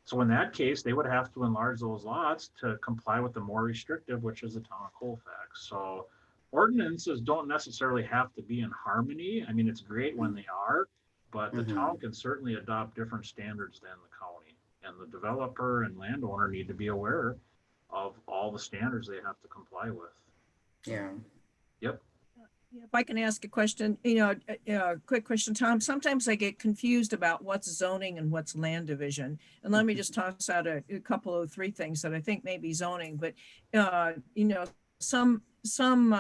so in that case, they would have to enlarge those lots to comply with the more restrictive, which is the town of Colfax. So ordinances don't necessarily have to be in harmony. I mean, it's great when they are, but the town can certainly adopt different standards than the county. And the developer and landowner need to be aware of all the standards they have to comply with. Yeah. Yep. If I can ask a question, quick question, Tom, sometimes I get confused about what's zoning and what's land division. And let me just toss out a couple of 3 things that I think may be zoning, but, some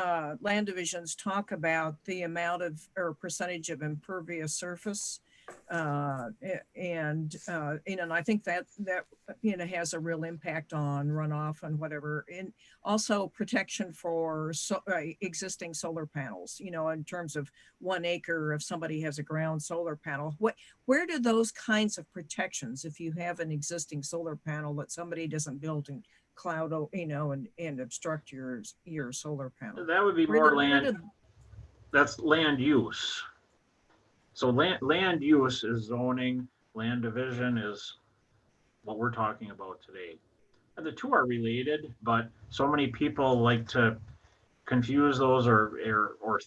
land divisions talk about the amount of or percentage of impervious surface. And I think that has a real impact on runoff and whatever, and also protection for existing solar panels, in terms of 1 acre, if somebody has a ground solar panel, where do those kinds of protections, if you have an existing solar panel that somebody doesn't build and cloud, and obstruct your solar panel? That would be more land. That's land use. So land use is zoning, land division is what we're talking about today. And the 2 are related, but so many people like to confuse those or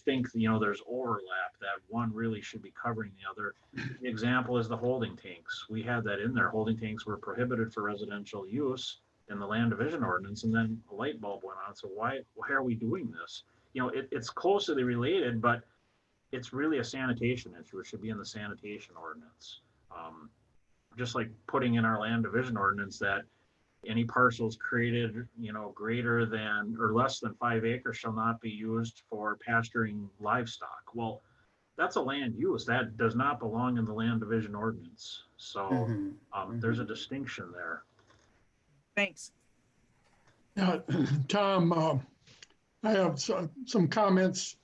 think, there's overlap, that one really should be covering the other. The example is the holding tanks. We had that in there. Holding tanks were prohibited for residential use in the land division ordinance, and then a light bulb went on. So why are we doing this? It's closely related, but it's really a sanitation issue. It should be in the sanitation ordinance. Just like putting in our land division ordinance that any parcels created, greater than or less than 5 acres shall not be used for pasturing livestock. Well, that's a land use that does not belong in the land division ordinance. So there's a distinction there. Thanks. Now, Tom, I have some comments,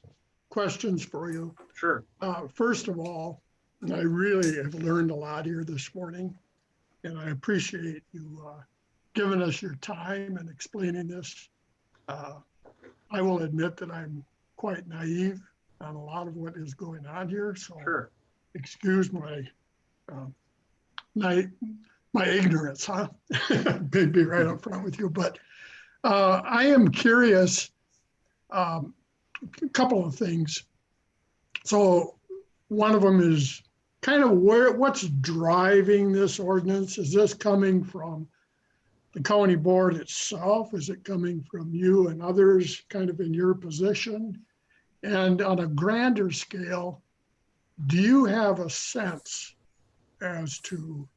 questions for you. Sure. First of all, I really have learned a lot here this morning, and I appreciate you giving us your time and explaining this. I will admit that I'm quite naive on a lot of what is going on here, so Sure. Excuse my ignorance, huh? Be right up front with you, but I am curious. A couple of things. So one of them is kind of what's driving this ordinance? Is this coming from the county board itself? Is it coming from you and others kind of in your position? And on a grander scale, do you have a sense as to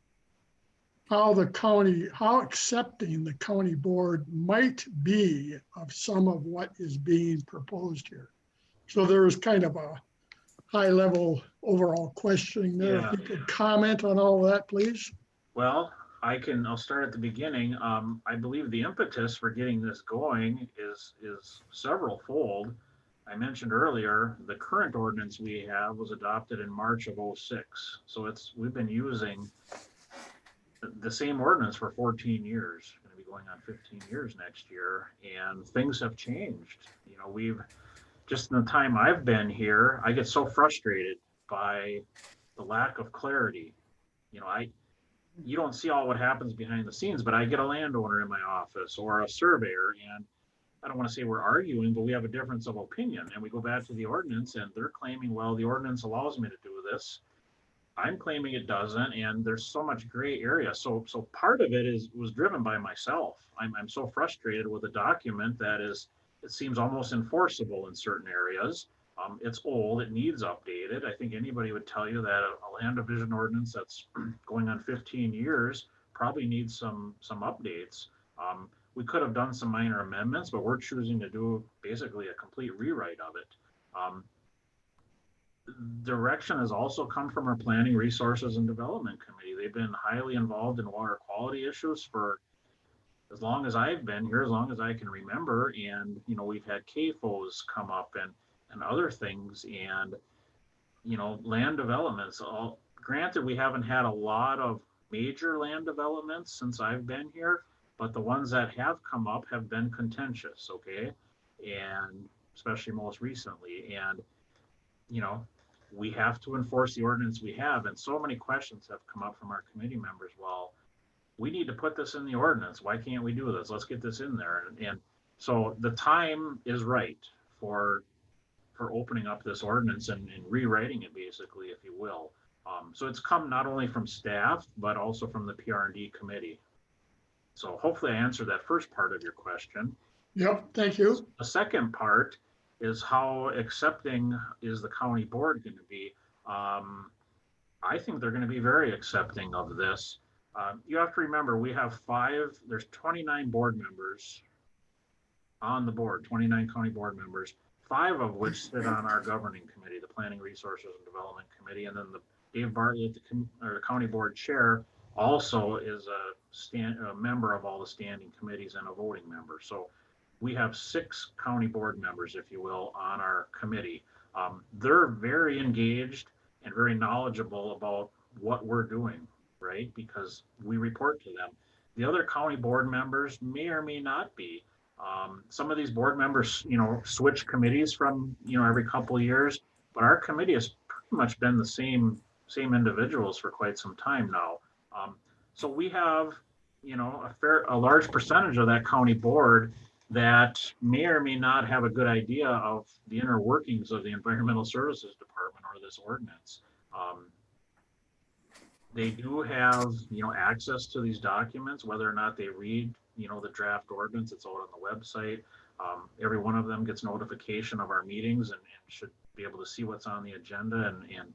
how accepting the county board might be of some of what is being proposed here? So there's kind of a high level overall questioning there. Yeah. If you could comment on all of that, please. Well, I'll start at the beginning. I believe the impetus for getting this going is several fold. I mentioned earlier, the current ordinance we have was adopted in March of 2006. So we've been using the same ordinance for 14 years, going to be going on 15 years next year, and things have changed. We've just in the time I've been here, I get so frustrated by the lack of clarity. You don't see all what happens behind the scenes, but I get a landowner in my office or a surveyor, and I don't want to say we're arguing, but we have a difference of opinion, and we go back to the ordinance and they're claiming, well, the ordinance allows me to do this. I'm claiming it doesn't, and there's so much gray area. So part of it was driven by myself. I'm so frustrated with a document that it seems almost enforceable in certain areas. It's old, it needs updated. I think anybody would tell you that a land division ordinance that's going on 15 years probably needs some updates. We could have done some minor amendments, but we're choosing to do basically a complete rewrite of it. direction has also come from our Planning Resources and Development Committee. They've been highly involved in water quality issues for as long as I've been here, as long as I can remember. And, you know, we've had CAFOs come up and other things, and, you know, land developments. Granted, we haven't had a lot of major land developments since I've been here, but the ones that have come up have been contentious, okay? And especially most recently. And, you know, we have to enforce the ordinance we have. And so many questions have come up from our committee members. Well, we need to put this in the ordinance. Why can't we do this? Let's get this in there. And so the time is right for opening up this ordinance and rewriting it, basically, if you will. So it's come not only from staff, but also from the PR&D committee. So hopefully I answered that first part of your question. Yep, thank you. The second part is how accepting is the county board going to be? I think they're going to be very accepting of this. You have to remember, we have there's 29 board members on the board, 29 county board members, 5 of which sit on our governing committee, the Planning Resources and Development Committee, and then Dave Bartlett, the county board chair, also is a member of all the standing committees and a voting member. So we have 6 county board members, if you will, on our committee. They're very engaged and very knowledgeable about what we're doing, right? Because we report to them. The other county board members may or may not be. Some of these board members, you know, switch committees from, you know, every couple of years, but our committee has pretty much been the same individuals for quite some time now. So we have, you know, a large percentage of that county board that may or may not have a good idea of the inner workings of the Environmental Services Department or this ordinance. They do have, you know, access to these documents, whether or not they read, you know, the draft ordinance. It's out on the website. Every one of them gets notification of our meetings and should be able to see what's on the agenda, and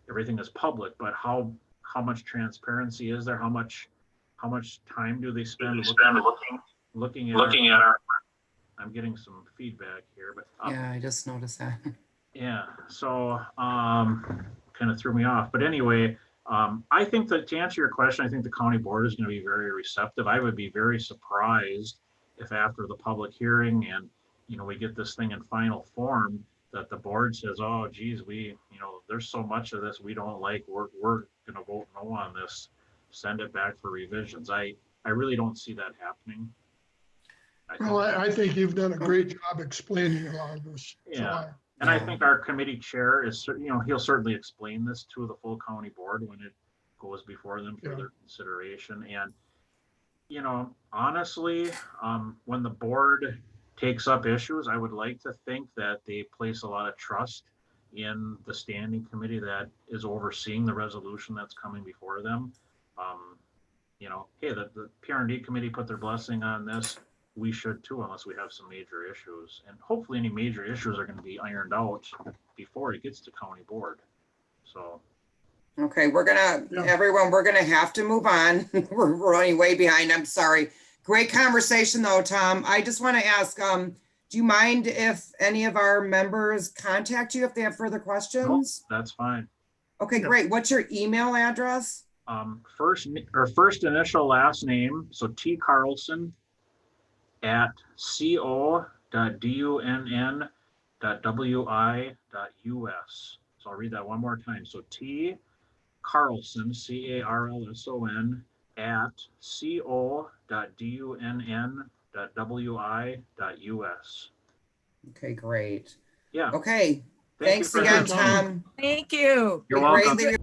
everything is public. But how much transparency is there? How much time do they spend looking at our? I'm getting some feedback here, but Yeah, I just noticed that. yeah, so kind of threw me off. But anyway, I think that to answer your question, I think the county board is going to be very receptive. I would be very surprised if after the public hearing and, you know, we get this thing in final form, that the board says, oh, geez, you know, there's so much of this we don't like. We're going to vote no on this. Send it back for revisions. I really don't see that happening. I think you've done a great job explaining a lot of this. Yeah. And I think our committee chair is, you know, he'll certainly explain this to the full county board when it goes before them for their consideration. And, you know, honestly, when the board takes up issues, I would like to think that they place a lot of trust in the standing committee that is overseeing the resolution that's coming before them. You know, hey, the PR&D committee put their blessing on this. We should too, unless we have some major issues. And hopefully any major issues are going to be ironed out before it gets to county board. So. Okay, everyone, we're gonna have to move on. We're running way behind. I'm sorry. Great conversation though, Tom. I just want to ask, do you mind if any of our members contact you if they have further questions? Nope, that's fine. Okay, great. What's your email address? First initial last name, so T Carlson at co.dunn.wi.us. So I'll read that one more time. So T Carlson, CARLSON at co.dunn.wi.us. Okay, great. Yeah. Okay. Thank Thanks you for again, your time. Tom. Thank you. You're welcome. Greatly